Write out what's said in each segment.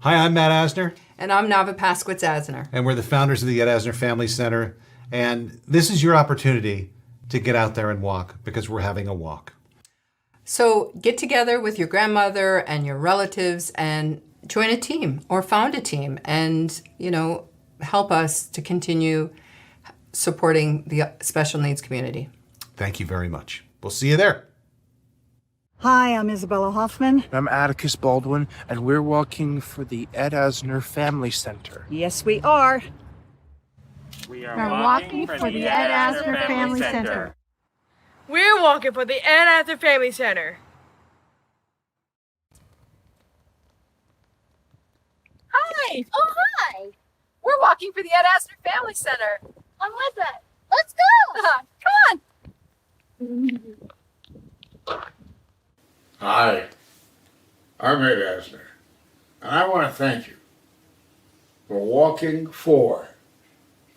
Hi, I'm Matt Asner. And I'm Nava Pasquitz Asner. And we're the founders of the Ed Asner Family Center. And this is your opportunity to get out there and walk because we're having a walk. So get together with your grandmother and your relatives and join a team or found a team and, help us to continue supporting the special needs community. Thank you very much. We'll see you there. Hi, I'm Isabella Hoffman. I'm Atticus Baldwin, and we're walking for the Ed Asner Family Center. Yes, we are. We are walking for the Ed Asner Family Center. We're walking for the Ed Asner Family Center. Hi! Oh, hi! We're walking for the Ed Asner Family Center. I'm with it. Let's go! Come on! Hi, I'm Ed Asner, and I want to thank you for walking for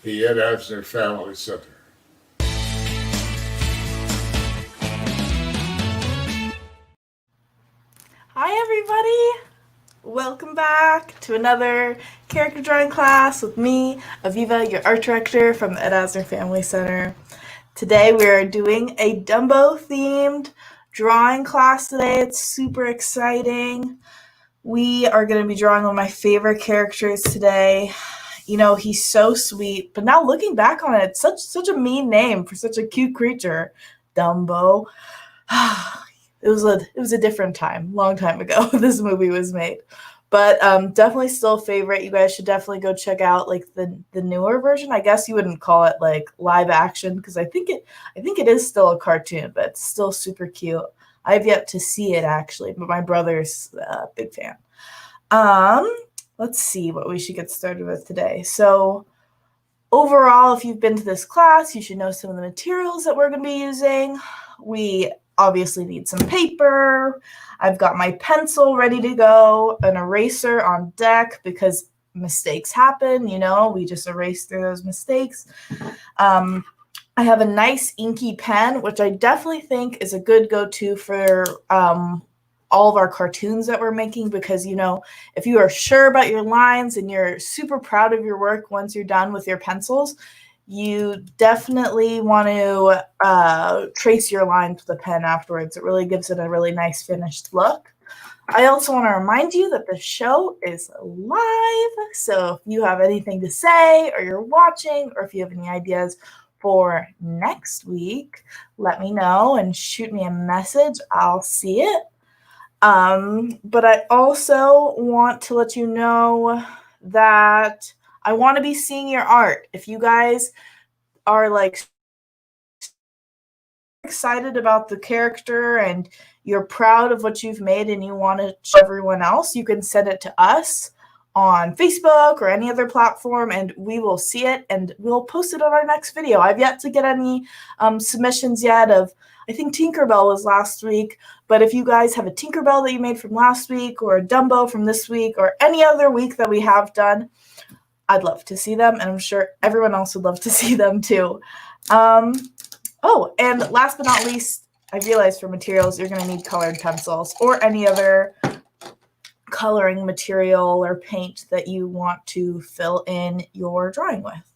the Ed Asner Family Center. Hi, everybody! Welcome back to another character drawing class with me, Avivah, your art director from the Ed Asner Family Center. Today we are doing a Dumbo themed drawing class today. It's super exciting. We are going to be drawing one of my favorite characters today. He's so sweet, but now looking back on it, it's such a mean name for such a cute creature, Dumbo. It was a different time, long time ago. This movie was made, but definitely still a favorite. You guys should definitely go check out the newer version. I guess you wouldn't call it live action because I think it is still a cartoon, but it's still super cute. I've yet to see it actually, but my brother's a big fan. Let's see what we should get started with today. So overall, if you've been to this class, you should know some of the materials that we're going to be using. We obviously need some paper. I've got my pencil ready to go, an eraser on deck because mistakes happen, we just erase through those mistakes. I have a nice inky pen, which I definitely think is a good go-to for all of our cartoons that we're making because, if you are sure about your lines and you're super proud of your work once you're done with your pencils, you definitely want to trace your lines with a pen afterwards. It really gives it a really nice finished look. I also want to remind you that the show is live. So if you have anything to say or you're watching or if you have any ideas for next week, let me know and shoot me a message. I'll see it. But I also want to let you know that I want to be seeing your art. If you guys are excited about the character and you're proud of what you've made and you want to show everyone else, you can send it to us on Facebook or any other platform and we will see it and we'll post it on our next video. I've yet to get any submissions yet I think Tinkerbell was last week, but if you guys have a Tinkerbell that you made from last week or a Dumbo from this week or any other week that we have done, I'd love to see them, and I'm sure everyone else would love to see them too. Oh, and last but not least, I realized for materials, you're going to need colored pencils or any other coloring material or paint that you want to fill in your drawing with.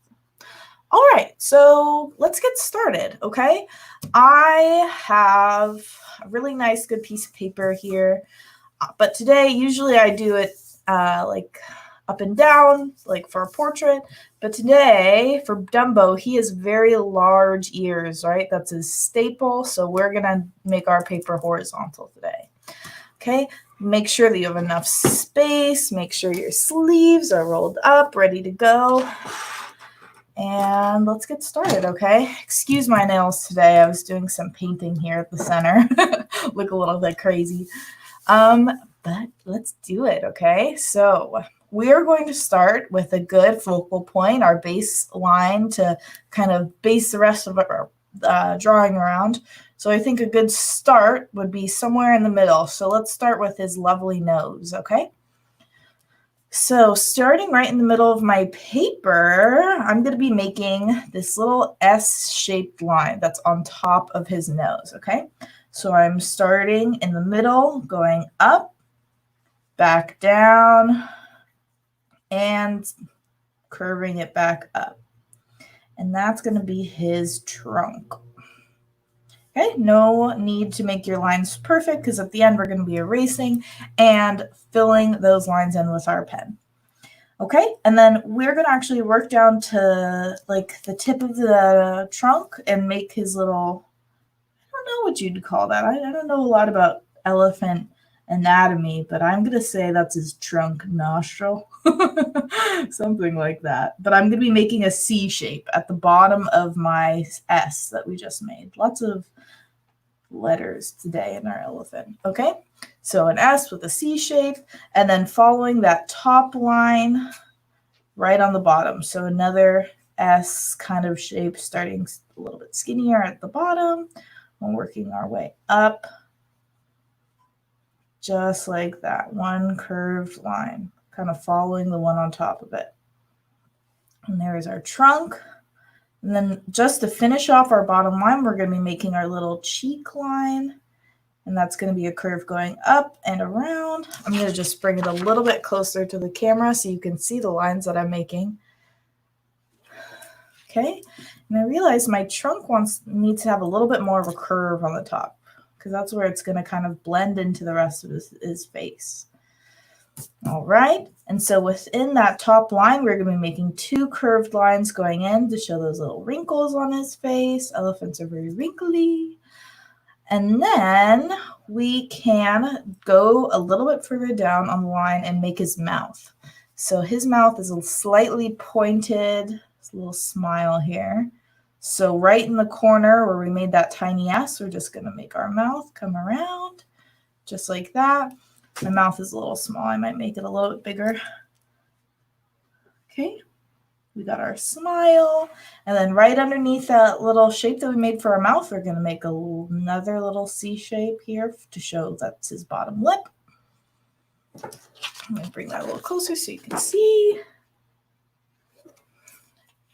All right, so let's get started, okay? I have a really nice, good piece of paper here, but today, usually I do it up and down, for a portrait. But today, for Dumbo, he has very large ears, right? That's his staple. So we're going to make our paper horizontal today. Okay, make sure that you have enough space. Make sure your sleeves are rolled up, ready to go. And let's get started, okay? Excuse my nails today. I was doing some painting here at the center. Look a little bit crazy. But let's do it, okay? So we're going to start with a good focal point, our baseline to kind of base the rest of our drawing around. So I think a good start would be somewhere in the middle. So let's start with his lovely nose, okay? So starting right in the middle of my paper, I'm going to be making this little S-shaped line that's on top of his nose, okay? So I'm starting in the middle, going up, back down, and curving it back up. And that's going to be his trunk. Okay, no need to make your lines perfect because at the end we're going to be erasing and filling those lines in with our pen. Okay, and then we're going to actually work down to like the tip of the trunk and make his little, I don't know what you'd call that. I don't know a lot about elephant anatomy, but I'm going to say that's his trunk nostril. Something like that. But I'm going to be making a C shape at the bottom of my S that we just made. Lots of letters today in our elephant. Okay, so an S with a C shape, and then following that top line right on the bottom. So another S kind of shape, starting a little bit skinnier at the bottom and working our way up. Just like that, one curved line, kind of following the one on top of it. And there is our trunk. And then just to finish off our bottom line, we're going to be making our little cheek line. And that's going to be a curve going up and around. I'm going to just bring it a little bit closer to the camera so you can see the lines that I'm making. Okay. And I realized my trunk needs to have a little bit more of a curve on the top, because that's where it's going to kind of blend into the rest of his face. All right, and so within that top line, we're going to be making two curved lines going in to show those little wrinkles on his face. Elephants are very wrinkly. And then we can go a little bit further down on the line and make his mouth. So his mouth is slightly pointed, it's a little smile here. So right in the corner where we made that tiny S, we're just going to make our mouth come around just like that. My mouth is a little small. I might make it a little bit bigger. Okay, we got our smile. And then right underneath that little shape that we made for our mouth, we're going to make another little C shape here to show that's his bottom lip. I'm going to bring that a little closer so you can see.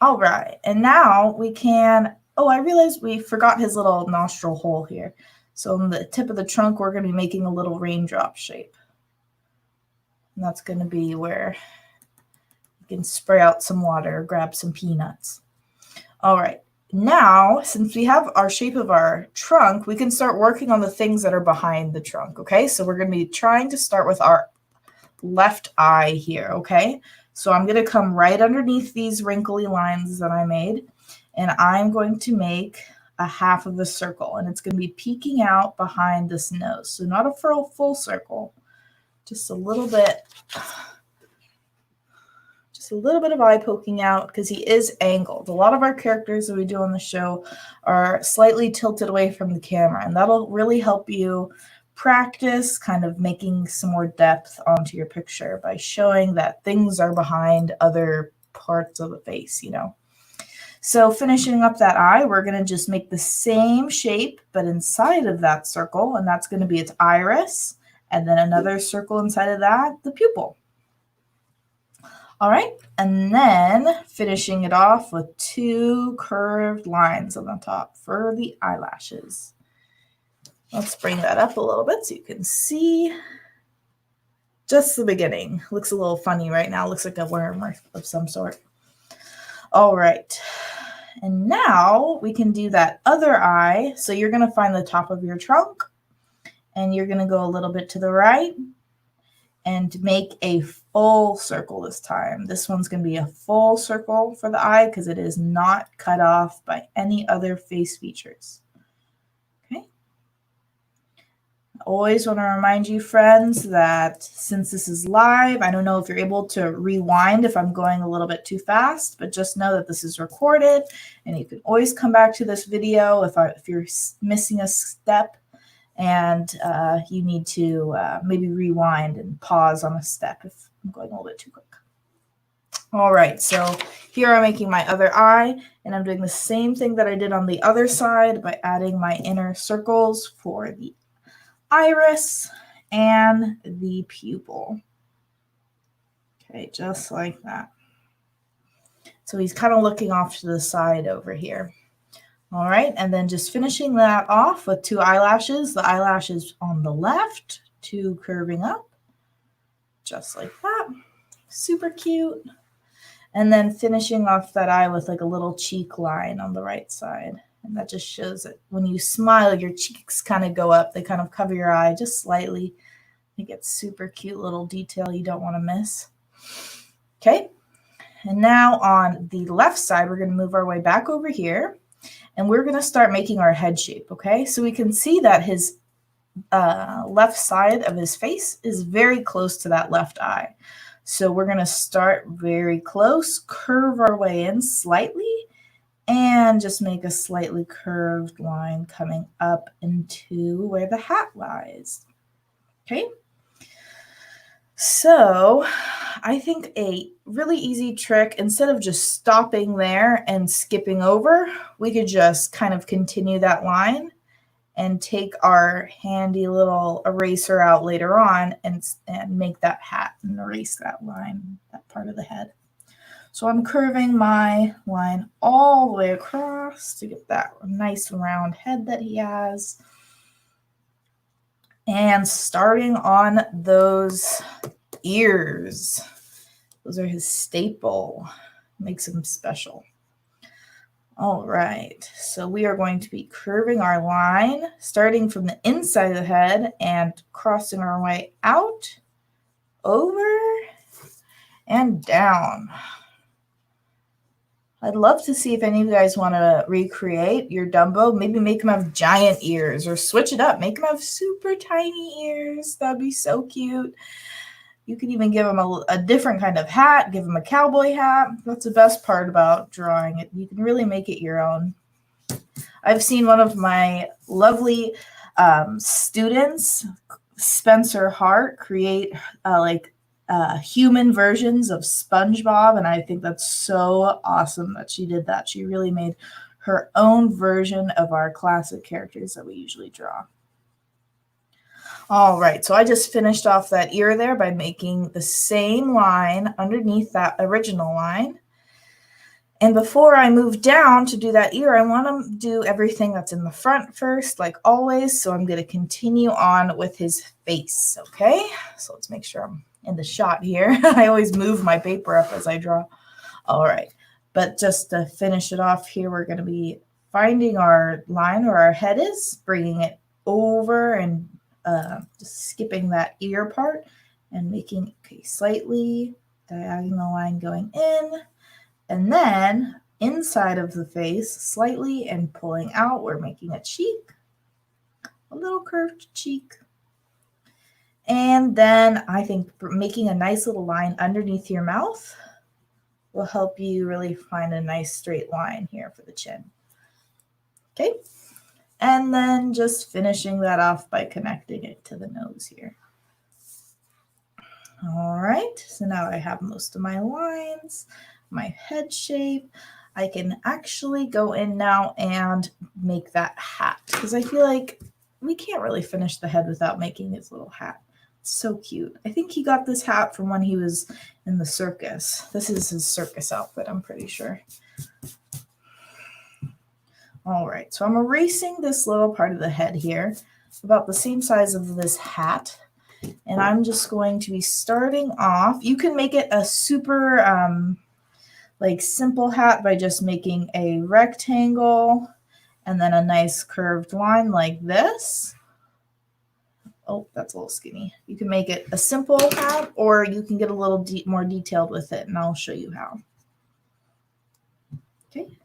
All right, and now we can, I realized we forgot his little nostril hole here. So on the tip of the trunk, we're going to be making a little raindrop shape. And that's going to be where you can spray out some water or grab some peanuts. All right, now, since we have our shape of our trunk, we can start working on the things that are behind the trunk, okay? So we're going to be trying to start with our left eye here, okay? So I'm going to come right underneath these wrinkly lines that I made, and I'm going to make a half of the circle, and it's going to be peeking out behind this nose. So not a full circle, just a little bit of eye poking out because he is angled. A lot of our characters that we do on the show are slightly tilted away from the camera, and that'll really help you practice kind of making some more depth onto your picture by showing that things are behind other parts of the face, you know. So finishing up that eye, we're going to just make the same shape, but inside of that circle, and that's going to be its iris, and then another circle inside of that, the pupil. All right, and then finishing it off with two curved lines on the top for the eyelashes. Let's bring that up a little bit so you can see just the beginning. Looks a little funny right now. Looks like a worm of some sort. All right. And now we can do that other eye. So you're going to find the top of your trunk and you're going to go a little bit to the right and make a full circle this time. This one's going to be a full circle for the eye because it is not cut off by any other face features. Always want to remind you, friends, that since this is live, I don't know if you're able to rewind if I'm going a little bit too fast, but just know that this is recorded and you can always come back to this video if you're missing a step and you need to maybe rewind and pause on a step if I'm going a little bit too quick. All right, so here I'm making my other eye, and I'm doing the same thing that I did on the other side by adding my inner circles for the iris and the pupil. Okay, just like that. So he's kind of looking off to the side over here. All right, and then just finishing that off with two eyelashes. The eyelashes on the left, two curving up, just like that. Super cute. And then finishing off that eye with like a little cheek line on the right side. And that just shows that when you smile, your cheeks kind of go up. They kind of cover your eye just slightly. You get super cute little detail you don't want to miss. Okay. And now on the left side, we're going to move our way back over here. And we're going to start making our head shape. Okay. So we can see that his left side of his face is very close to that left eye. So we're going to start very close, curve our way in slightly, and just make a slightly curved line coming up into where the hat lies. Okay. So I think a really easy trick, instead of just stopping there and skipping over, we could just kind of continue that line and take our handy little eraser out later on and make that hat and erase that line, that part of the head. So I'm curving my line all the way across to get that nice round head that he has. And starting on those ears. Those are his staple. Makes him special. All right, so we are going to be curving our line, starting from the inside of the head and crossing our way out, over, and down. I'd love to see if any of you guys want to recreate your Dumbo. Maybe make him have giant ears or switch it up. Make him have super tiny ears. That'd be so cute. You could even give him a different kind of hat, give him a cowboy hat. That's the best part about drawing it. You can really make it your own. I've seen one of my lovely students, Spencer Hart, create human versions of SpongeBob, and I think that's so awesome that she did that. She really made her own version of our classic characters that we usually draw. All right, so I just finished off that ear there by making the same line underneath that original line. And before I move down to do that ear, I want to do everything that's in the front first, like always. So I'm going to continue on with his face, okay? So let's make sure I'm in the shot here. I always move my paper up as I draw. All right, but just to finish it off here, we're going to be finding our line where our head is, bringing it over and just skipping that ear part and making a slightly diagonal line going in, and then inside of the face slightly and pulling out. We're making a cheek, a little curved cheek. And then I think making a nice little line underneath your mouth will help you really find a nice straight line here for the chin. Okay. And then just finishing that off by connecting it to the nose here. All right, so now I have most of my lines, my head shape. I can actually go in now and make that hat, because I feel like we can't really finish the head without making his little hat. It's so cute. I think he got this hat from when he was in the circus. This is his circus outfit, I'm pretty sure. All right, so I'm erasing this little part of the head here, about the same size of this hat. And I'm just going to be starting off. You can make it a super simple hat by just making a rectangle and then a nice curved line like this. Oh, that's a little skinny. You can make it a simple hat, or you can get a little more detailed with it, and I'll show you how. Okay.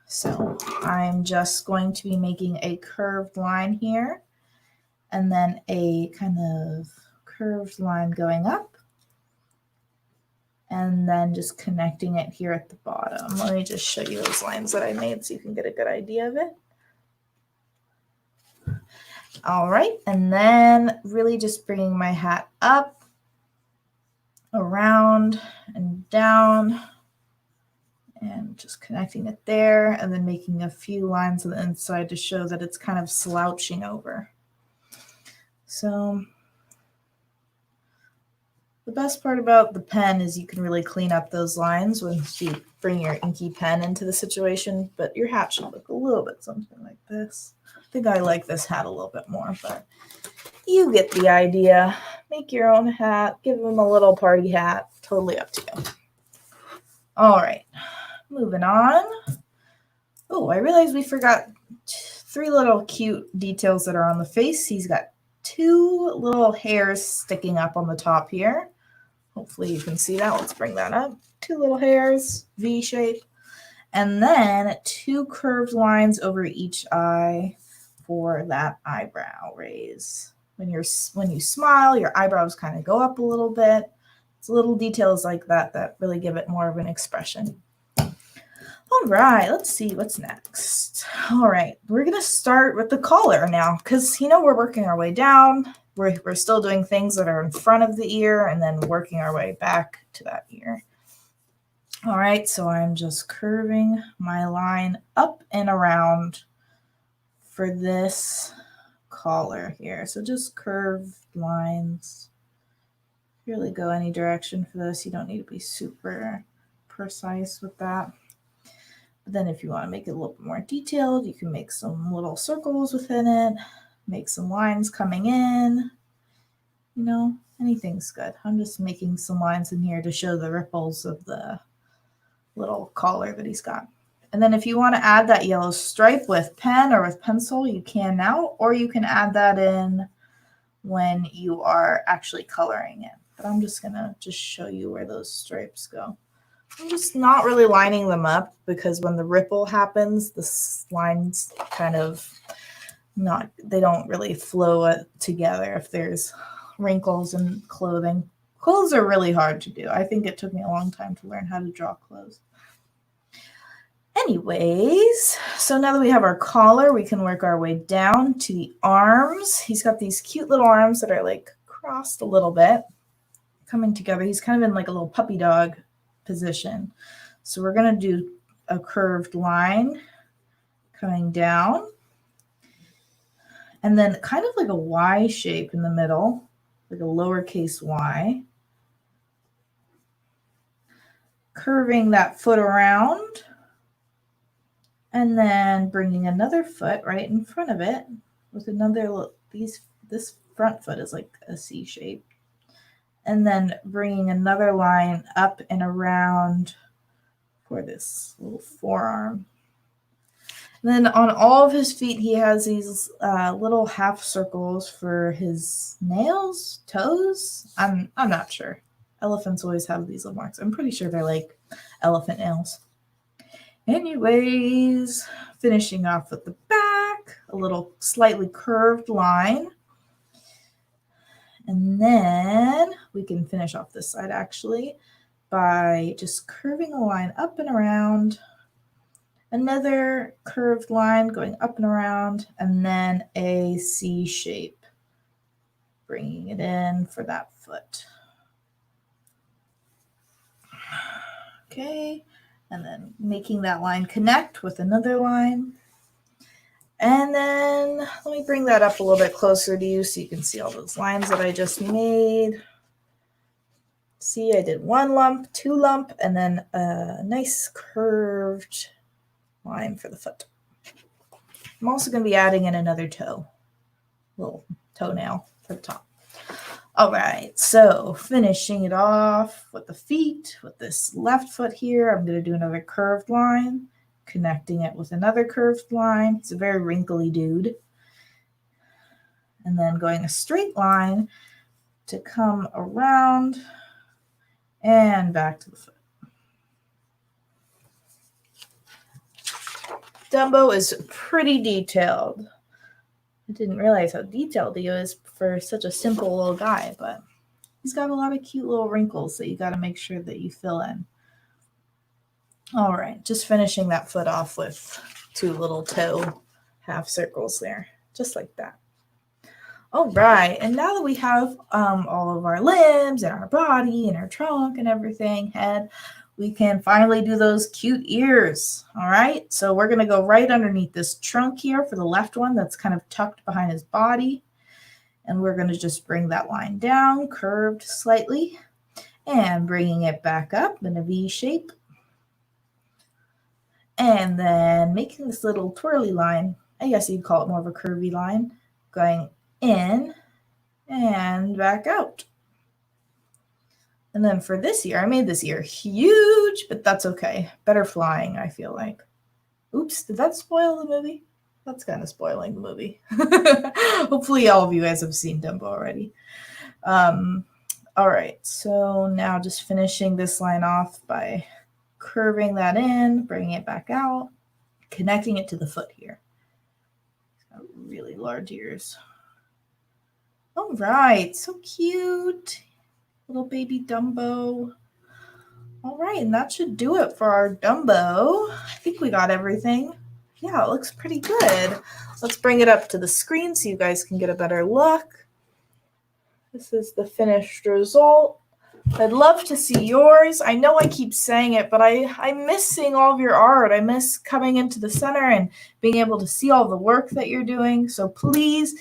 So I'm just going to be making a curved line here, and then a kind of curved line going up, and then just connecting it here at the bottom. Let me just show you those lines that I made so you can get a good idea of it. All right, and then really just bringing my hat up, around, and down, and just connecting it there, and then making a few lines on the inside to show that it's kind of slouching over. So The best part about the pen is you can really clean up those lines once you bring your inky pen into the situation, but your hat should look a little bit something like this. I think I like this hat a little bit more, but you get the idea. Make your own hat, give them a little party hat, totally up to you. All right, moving on. Oh, I realized we forgot 3 little cute details that are on the face. He's got 2 little hairs sticking up on the top here. Hopefully you can see that. Let's bring that up. 2 little hairs, V shape. And then 2 curved lines over each eye for that eyebrow raise. When you smile, your eyebrows kind of go up a little bit. It's little details like that that really give it more of an expression. All right, let's see what's next. All right, we're going to start with the collar now because, we're working our way down. We're still doing things that are in front of the ear and then working our way back to that ear. All right, so I'm just curving my line up and around for this collar here. So just curved lines. Really go any direction for this. You don't need to be super precise with that. But then if you want to make it a little bit more detailed, you can make some little circles within it. Make some lines coming in, anything's good. I'm just making some lines in here to show the ripples of the little collar that he's got. And then if you want to add that yellow stripe with pen or with pencil, you can now, or you can add that in when you are actually coloring it. But I'm just going to show you where those stripes go. I'm just not really lining them up because when the ripple happens, the lines kind of they don't really flow together if there's wrinkles in clothing. Clothes are really hard to do. I think it took me a long time to learn how to draw clothes. Anyways, so now that we have our collar, we can work our way down to the arms. He's got these cute little arms that are like crossed a little bit, coming together. He's kind of in like a little puppy dog position. So we're going to do a curved line coming down. And then kind of like a Y shape in the middle, like a lowercase y. Curving that foot around. And then bringing another foot right in front of it with another, this front foot is like a C shape. And then bringing another line up and around for this little forearm. And then on all of his feet, he has these little half circles for his nails, toes. I'm not sure. Elephants always have these little marks. I'm pretty sure they're like elephant nails. Anyways, finishing off with the back, a little slightly curved line. And then we can finish off this side actually by just curving a line up and around. Another curved line going up and around, and then a C shape, bringing it in for that foot. Okay, and then making that line connect with another line. And then let me bring that up a little bit closer to you so you can see all those lines that I just made. See, I did 1 lump, 2 lump, and then a nice curved line for the foot. I'm also going to be adding in another toe, little toenail for the top. All right, so finishing it off with the feet, with this left foot here, I'm going to do another curved line, connecting it with another curved line. It's a very wrinkly dude. And then going a straight line to come around and back to the foot. Dumbo is pretty detailed. I didn't realize how detailed he is for such a simple little guy, but he's got a lot of cute little wrinkles that you got to make sure that you fill in. All right, just finishing that foot off with 2 little toe half circles there, just like that. All right, and now that we have all of our limbs and our body and our trunk and everything, head, we can finally do those cute ears. All right, so we're going to go right underneath this trunk here for the left one that's kind of tucked behind his body. And we're going to just bring that line down, curved slightly. and bringing it back up in a V shape. And then making this little twirly line, I guess you'd call it more of a curvy line, going in and back out. And then for this ear, I made this ear huge, but that's okay. Better flying, I feel like. Oops, did that spoil the movie? That's kind of spoiling the movie. Hopefully all of you guys have seen Dumbo already. All right, so now just finishing this line off by curving that in, bringing it back out, connecting it to the foot here. It's got really large ears. All right, so cute. Little baby Dumbo. All right, and that should do it for our Dumbo. I think we got everything. Yeah, it looks pretty good. Let's bring it up to the screen so you guys can get a better look. This is the finished result. I'd love to see yours. I know I keep saying it, but I miss seeing all of your art. I miss coming into the center and being able to see all the work that you're doing. So please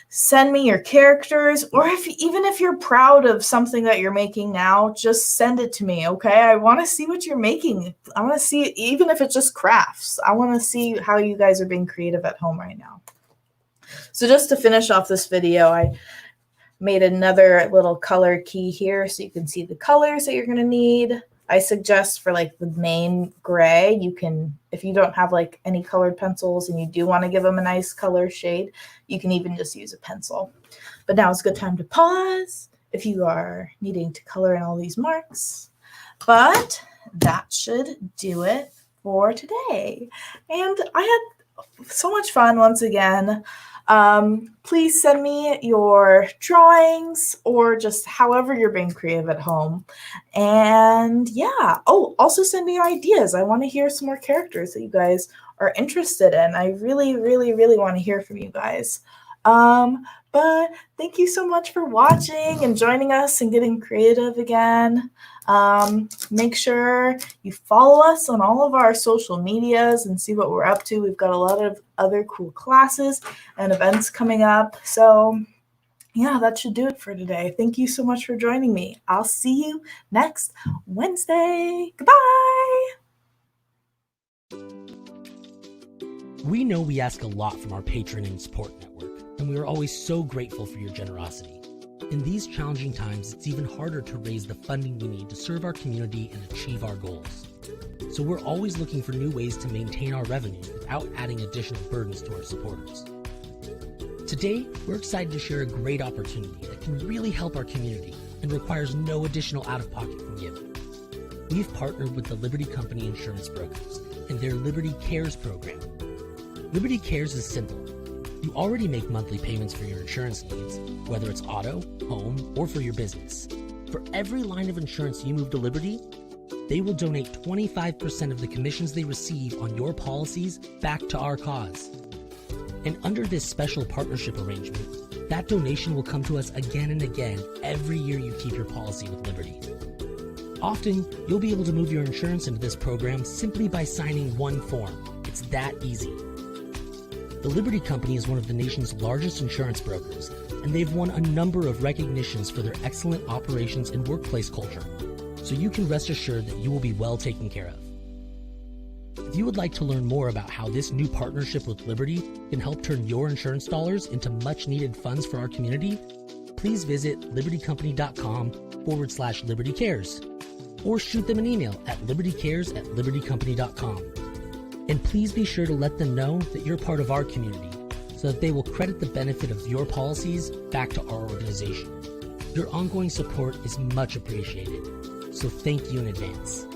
send me your characters, or even if you're proud of something that you're making now, just send it to me, okay? I want to see what you're making. I want to see it, even if it's just crafts. I want to see how you guys are being creative at home right now. So just to finish off this video, I made another little color key here so you can see the colors that you're going to need. I suggest for like the main gray, you can, if you don't have like any colored pencils and you do want to give them a nice color shade, you can even just use a pencil. But now it's a good time to pause if you are needing to color in all these marks. But that should do it for today. And I had so much fun once again. Please send me your drawings or just however you're being creative at home. And yeah, oh, also send me your ideas. I want to hear some more characters that you guys are interested in. I really, really, really want to hear from you guys. But thank you so much for watching and joining us and getting creative again. Make sure you follow us on all of our social medias and see what we're up to. We've got a lot of other cool classes and events coming up. So yeah, that should do it for today. Thank you so much for joining me. I'll see you next Wednesday. Goodbye. We know we ask a lot from our patron and support network, and we are always so grateful for your generosity. In these challenging times, it's even harder to raise the funding we need to serve our community and achieve our goals. So we're always looking for new ways to maintain our revenues without adding additional burdens to our supporters. Today, we're excited to share a great opportunity that can really help our community and requires no additional out-of-pocket from you. We've partnered with the Liberty Company Insurance Brokers and their Liberty Cares program. Liberty Cares is simple. You already make monthly payments for your insurance needs, whether it's auto, home, or for your business. For every line of insurance you move to Liberty, they will donate 25% of the commissions they receive on your policies back to our cause. And under this special partnership arrangement, that donation will come to us again and again every year you keep your policy with Liberty. Often, you'll be able to move your insurance into this program simply by signing one form. It's that easy. The Liberty Company is one of the nation's largest insurance brokers, and they've won a number of recognitions for their excellent operations and workplace culture, so you can rest assured that you will be well taken care of. If you would like to learn more about how this new partnership with Liberty can help turn your insurance dollars into much-needed funds for our community, please visit libertycompany.com/libertycares or shoot them an email at libertycares@libertycompany.com. And please be sure to let them know that you're part of our community so that they will credit the benefit of your policies back to our organization. Your ongoing support is much appreciated, so thank you in advance.